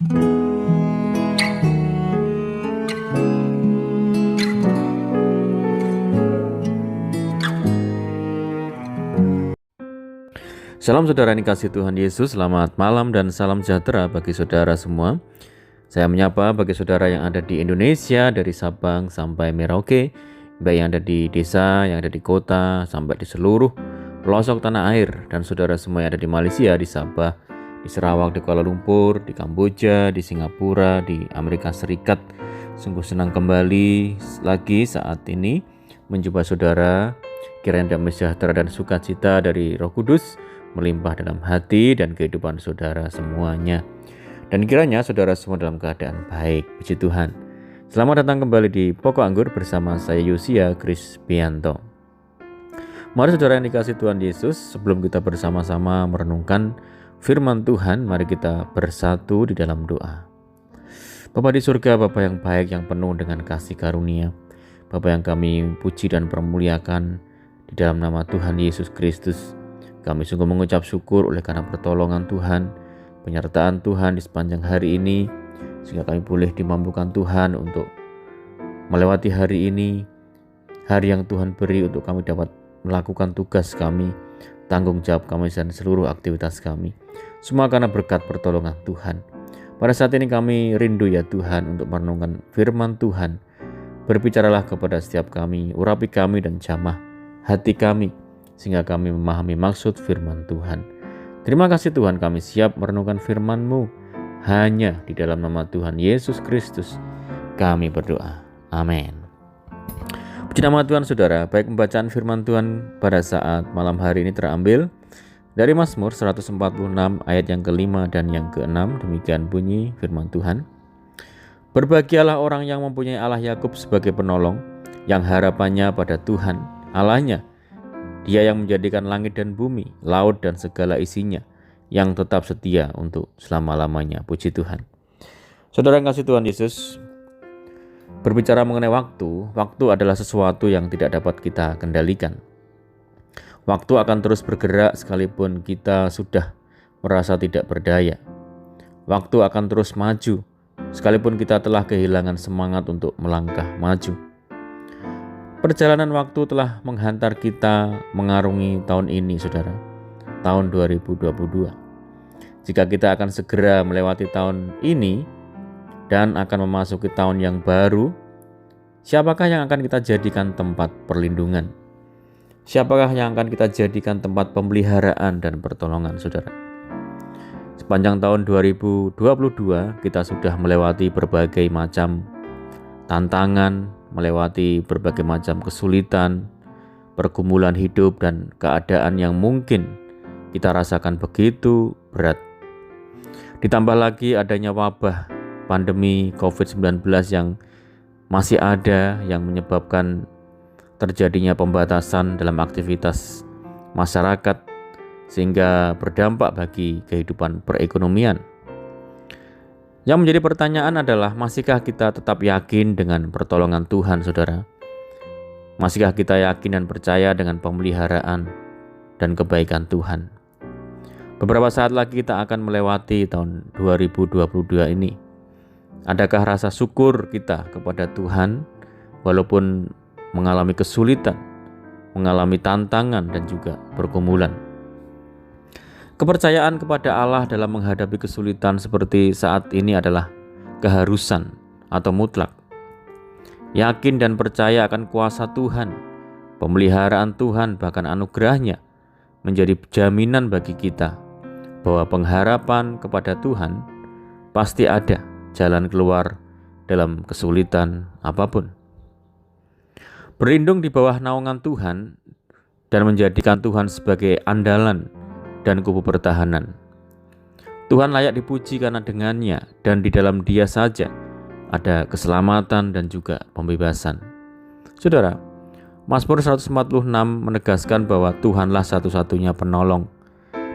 Salam saudara yang dikasihi Tuhan Yesus, selamat malam dan salam sejahtera bagi saudara semua. Saya menyapa bagi saudara yang ada di Indonesia dari Sabang sampai Merauke, baik yang ada di desa, yang ada di kota, sampai di seluruh pelosok tanah air, dan saudara semua yang ada di Malaysia, di Sabah, di Sarawak, di Kuala Lumpur, di Kamboja, di Singapura, di Amerika Serikat. Sungguh senang kembali lagi saat ini menjumpai saudara. Kiranya damai sejahtera dan sukacita dari Roh Kudus melimpah dalam hati dan kehidupan saudara semuanya. Dan kiranya saudara semua dalam keadaan baik, puji Tuhan. Selamat datang kembali di Pokok Anggur bersama saya Yosia Krispianto. Mari saudara yang dikasihi Tuhan Yesus, sebelum kita bersama-sama merenungkan firman Tuhan, mari kita bersatu di dalam doa. Bapa di surga, Bapa yang baik, yang penuh dengan kasih karunia, Bapa yang kami puji dan permuliakan di dalam nama Tuhan Yesus Kristus. Kami sungguh mengucap syukur oleh karena pertolongan Tuhan, penyertaan Tuhan di sepanjang hari ini, sehingga kami boleh dimampukan Tuhan untuk melewati hari ini, hari yang Tuhan beri untuk kami dapat melakukan tugas kami, tanggung jawab kami dan seluruh aktivitas kami. Semua karena berkat pertolongan Tuhan. Pada saat ini kami rindu ya Tuhan untuk merenungkan firman Tuhan. Berbicaralah kepada setiap kami, urapi kami dan jamah hati kami, sehingga kami memahami maksud firman Tuhan. Terima kasih Tuhan, kami siap merenungkan firman-Mu. Hanya di dalam nama Tuhan Yesus Kristus kami berdoa. Amin. Puji nama Tuhan saudara. Baik, pembacaan firman Tuhan pada saat malam hari ini terambil dari Mazmur 146 ayat yang ke-5 dan yang ke-6. Demikian bunyi firman Tuhan. Berbahagialah orang yang mempunyai Allah Yakub sebagai penolong, yang harapannya pada Tuhan Allahnya. Dia yang menjadikan langit dan bumi, laut dan segala isinya, yang tetap setia untuk selama-lamanya. Puji Tuhan. Saudara yang kasih Tuhan Yesus, berbicara mengenai waktu adalah sesuatu yang tidak dapat kita kendalikan. Waktu akan terus bergerak sekalipun kita sudah merasa tidak berdaya. Waktu akan terus maju sekalipun kita telah kehilangan semangat untuk melangkah maju. Perjalanan waktu telah menghantar kita mengarungi tahun ini, saudara, tahun 2022. Jika kita akan segera melewati tahun ini dan akan memasuki tahun yang baru, siapakah yang akan kita jadikan tempat perlindungan? Siapakah yang akan kita jadikan tempat pemeliharaan dan pertolongan, saudara? Sepanjang tahun 2022, kita sudah melewati berbagai macam tantangan, melewati berbagai macam kesulitan, pergumulan hidup dan keadaan yang mungkin kita rasakan begitu berat. Ditambah lagi adanya wabah pandemi COVID-19 yang masih ada, yang menyebabkan terjadinya pembatasan dalam aktivitas masyarakat sehingga berdampak bagi kehidupan perekonomian. Yang menjadi pertanyaan adalah, masihkah kita tetap yakin dengan pertolongan Tuhan, saudara? Masihkah kita yakin dan percaya dengan pemeliharaan dan kebaikan Tuhan? Beberapa saat lagi kita akan melewati tahun 2022 ini. Adakah rasa syukur kita kepada Tuhan walaupun mengalami kesulitan, mengalami tantangan dan juga pergumulan? Kepercayaan kepada Allah dalam menghadapi kesulitan seperti saat ini adalah keharusan atau mutlak. Yakin dan percaya akan kuasa Tuhan, pemeliharaan Tuhan, bahkan anugerahnya menjadi jaminan bagi kita bahwa pengharapan kepada Tuhan pasti ada jalan keluar dalam kesulitan apapun. Berlindung di bawah naungan Tuhan dan menjadikan Tuhan sebagai andalan dan kubu pertahanan. Tuhan layak dipuji karena dengannya dan di dalam Dia saja ada keselamatan dan juga pembebasan. Saudara, Mazmur 146 menegaskan bahwa Tuhanlah satu-satunya penolong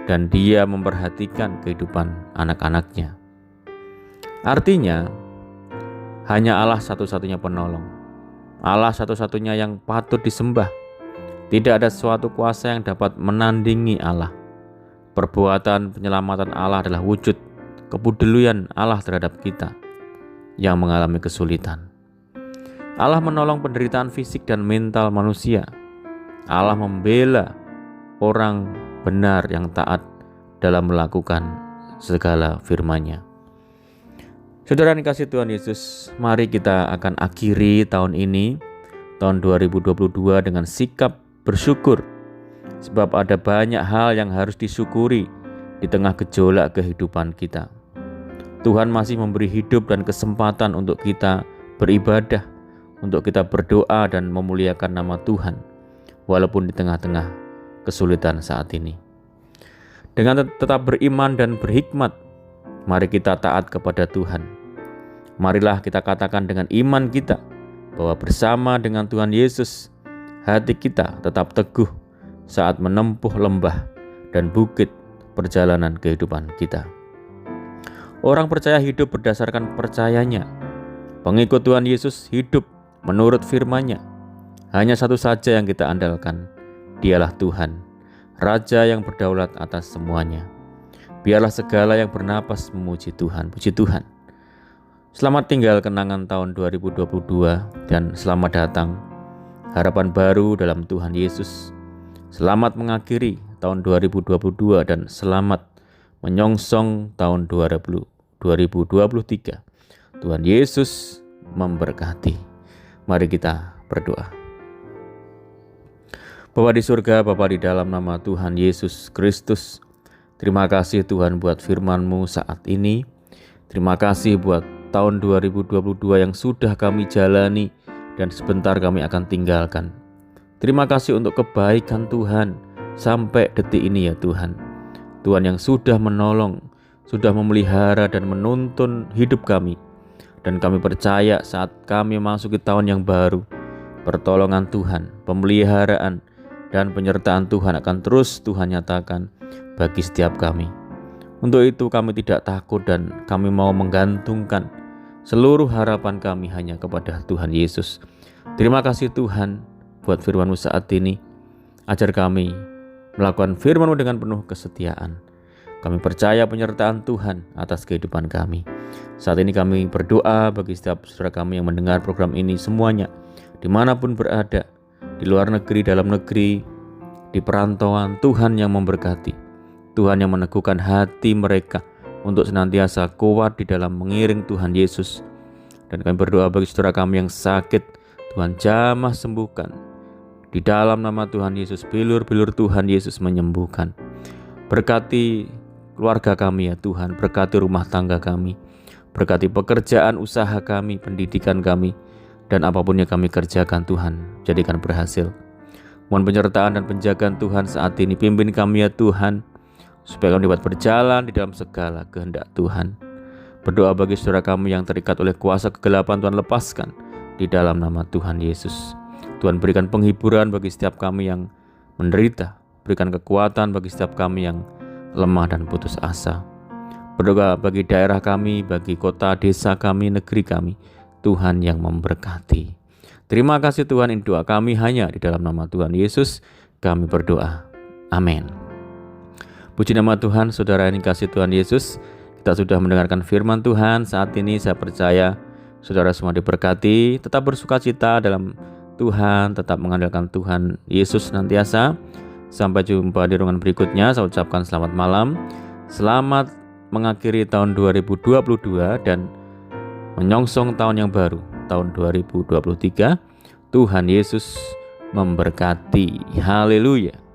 dan Dia memperhatikan kehidupan anak-anaknya. Artinya, hanya Allah satu-satunya penolong, Allah satu-satunya yang patut disembah. Tidak ada suatu kuasa yang dapat menandingi Allah. Perbuatan penyelamatan Allah adalah wujud kepedulian Allah terhadap kita yang mengalami kesulitan. Allah menolong penderitaan fisik dan mental manusia. Allah membela orang benar yang taat dalam melakukan segala firman-Nya. Saudara yang dikasihi Tuhan Yesus, mari kita akan akhiri tahun ini, tahun 2022 dengan sikap bersyukur. Sebab ada banyak hal yang harus disyukuri di tengah gejolak kehidupan kita. Tuhan masih memberi hidup dan kesempatan untuk kita beribadah, untuk kita berdoa dan memuliakan nama Tuhan, walaupun di tengah-tengah kesulitan saat ini. Dengan tetap beriman dan berhikmat, mari kita taat kepada Tuhan. Marilah kita katakan dengan iman kita bahwa bersama dengan Tuhan Yesus, hati kita tetap teguh saat menempuh lembah dan bukit perjalanan kehidupan kita. Orang percaya hidup berdasarkan percayanya. Pengikut Tuhan Yesus hidup menurut firman-Nya. Hanya satu saja yang kita andalkan, Dialah Tuhan, Raja yang berdaulat atas semuanya. Biarlah segala yang bernapas memuji Tuhan. Puji Tuhan. Selamat tinggal kenangan tahun 2022 dan selamat datang harapan baru dalam Tuhan Yesus. Selamat mengakhiri tahun 2022 dan selamat menyongsong tahun 2023. Tuhan Yesus memberkati. Mari kita berdoa. Bapa di surga, Bapa di dalam nama Tuhan Yesus Kristus, terima kasih Tuhan buat firman-Mu saat ini. Terima kasih buat tahun 2022 yang sudah kami jalani dan sebentar kami akan tinggalkan. Terima kasih untuk kebaikan Tuhan sampai detik ini ya Tuhan. Tuhan yang sudah menolong, sudah memelihara dan menuntun hidup kami. Dan kami percaya saat kami memasuki tahun yang baru, pertolongan Tuhan, pemeliharaan dan penyertaan Tuhan akan terus Tuhan nyatakan bagi setiap kami. Untuk itu kami tidak takut dan kami mau menggantungkan seluruh harapan kami hanya kepada Tuhan Yesus. Terima kasih Tuhan buat firman-Mu saat ini. Ajar kami melakukan firman-Mu dengan penuh kesetiaan. Kami percaya penyertaan Tuhan atas kehidupan kami. Saat ini kami berdoa bagi setiap saudara kami yang mendengar program ini semuanya, dimanapun berada, di luar negeri, dalam negeri, di perantauan. Tuhan yang memberkati, Tuhan yang meneguhkan hati mereka untuk senantiasa kuat di dalam mengiring Tuhan Yesus. Dan kami berdoa bagi saudara kami yang sakit, Tuhan jamah sembuhkan. Di dalam nama Tuhan Yesus, bilur-bilur Tuhan Yesus menyembuhkan. Berkati keluarga kami ya Tuhan, berkati rumah tangga kami, berkati pekerjaan usaha kami, pendidikan kami, dan apapun yang kami kerjakan Tuhan, jadikan berhasil. Mohon penyertaan dan penjagaan Tuhan saat ini, pimpin kami ya Tuhan, supaya kami dapat berjalan di dalam segala kehendak Tuhan. Berdoa bagi saudara kami yang terikat oleh kuasa kegelapan, Tuhan lepaskan di dalam nama Tuhan Yesus. Tuhan berikan penghiburan bagi setiap kami yang menderita, berikan kekuatan bagi setiap kami yang lemah dan putus asa. Berdoa bagi daerah kami, bagi kota, desa kami, negeri kami, Tuhan yang memberkati. Terima kasih Tuhan, ini doa kami hanya di dalam nama Tuhan Yesus kami berdoa. Amin. Puji nama Tuhan, saudara yang dikasihi Tuhan Yesus. Kita sudah mendengarkan firman Tuhan. Saat ini saya percaya saudara semua diberkati. Tetap bersukacita dalam Tuhan, tetap mengandalkan Tuhan Yesus senantiasa. Sampai jumpa di renungan berikutnya. Saya ucapkan selamat malam. Selamat mengakhiri tahun 2022 dan menyongsong tahun yang baru, tahun 2023. Tuhan Yesus memberkati. Haleluya.